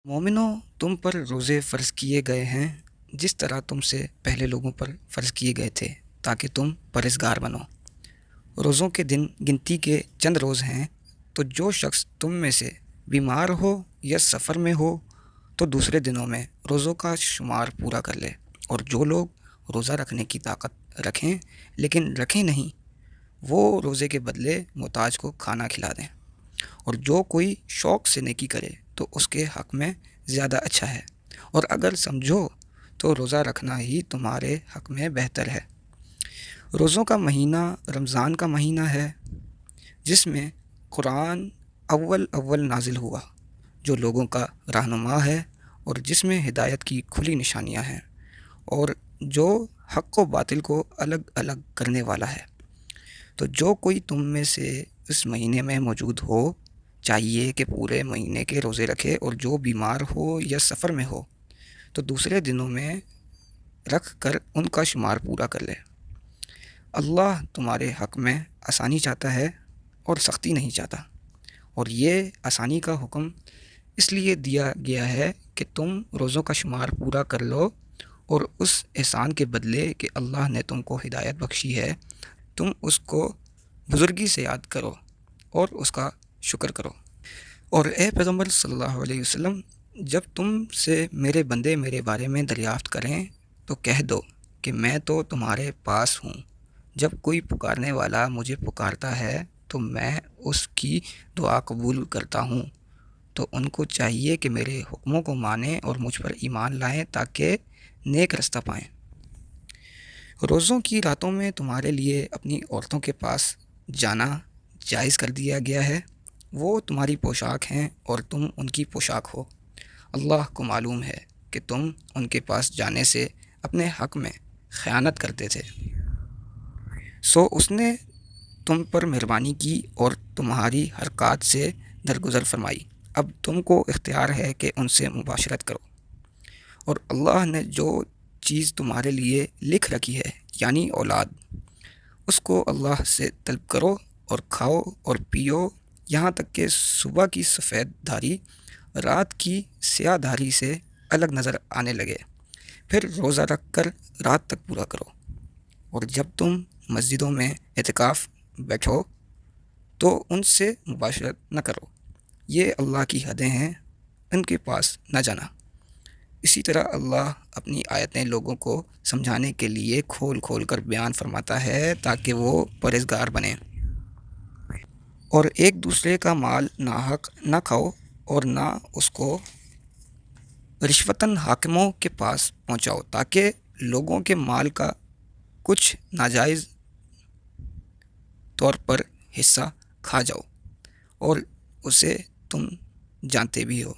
मोमिनो, तुम पर रोज़े फ़र्ज़ किए गए हैं जिस तरह तुमसे पहले लोगों पर फ़र्ज़ किए गए थे, ताकि तुम परहेज़गार बनो। रोज़ों के दिन गिनती के चंद रोज़ हैं, तो जो शख्स तुम में से बीमार हो या सफ़र में हो तो दूसरे दिनों में रोज़ों का शुमार पूरा कर ले। और जो लोग रोज़ा रखने की ताकत रखें लेकिन रखें नहीं, वो रोज़े के बदले मोहताज को खाना खिला दें। और जो कोई शौक़ से नेकी करे तो उसके हक़ में ज़्यादा अच्छा है। और अगर समझो तो रोज़ा रखना ही तुम्हारे हक़ में बेहतर है। रोज़ों का महीना रमज़ान का महीना है, जिसमें कुरान अव्वल अव्वल नाजिल हुआ, जो लोगों का रहनुमा है और जिसमें हिदायत की खुली निशानियाँ हैं, और जो हक़ व बातिल को अलग अलग करने वाला है। तो जो कोई तुम में से इस महीने में मौजूद हो, चाहिए कि पूरे महीने के रोज़े रखे, और जो बीमार हो या सफ़र में हो तो दूसरे दिनों में रख कर उनका शुमार पूरा कर ले। अल्लाह तुम्हारे हक़ में आसानी चाहता है और सख्ती नहीं चाहता। और ये आसानी का हुक्म इसलिए दिया गया है कि तुम रोज़ों का शुमार पूरा कर लो, और उस एहसान के बदले कि अल्लाह ने तुमको हिदायत बख्शी है, तुम उसको बुज़ुर्गी से याद करो और उसका शुक्र करो। और ए पैगम्बर सल्लल्लाहु अलैहि वसल्लम, जब तुम से मेरे बंदे मेरे बारे में दरियाफ़्त करें तो कह दो कि मैं तो तुम्हारे पास हूँ। जब कोई पुकारने वाला मुझे पुकारता है तो मैं उसकी दुआ कबूल करता हूँ। तो उनको चाहिए कि मेरे हुक्मों को मानें और मुझ पर ईमान लाएं, ताकि नेक रास्ता पाएँ। रोज़ों की रातों में तुम्हारे लिए अपनी औरतों के पास जाना जायज़ कर दिया गया है। वो तुम्हारी पोशाक हैं और तुम उनकी पोशाक हो। अल्लाह को मालूम है कि तुम उनके पास जाने से अपने हक़ में ख़यानत करते थे, सो उसने तुम पर मेहरबानी की और तुम्हारी हरकत से दरगुजर फरमाई। अब तुमको इख्तियार है कि उनसे मुबाशरत करो। और अल्लाह ने जो चीज़ तुम्हारे लिए लिख रखी है, यानी औलाद, उसको अल्लाह से तलब करो और खाओ और पियो, यहाँ तक कि सुबह की सफ़ेद धारी रात की स्याह धारी से अलग नज़र आने लगे। फिर रोज़ा रख कर रात तक पूरा करो। और जब तुम मस्जिदों में एतिकाफ़ बैठो तो उनसे मुबाशरत न करो। ये अल्लाह की हदें हैं, इनके पास न जाना। इसी तरह अल्लाह अपनी आयतें लोगों को समझाने के लिए खोल खोल कर बयान फरमाता है, ताकि वो परहेज़गार बने। और एक दूसरे का माल नाहक न खाओ और ना उसको रिश्वतन हाकिमों के पास पहुँचाओ, ताकि लोगों के माल का कुछ नाजायज़ तौर पर हिस्सा खा जाओ, और उसे तुम जानते भी हो।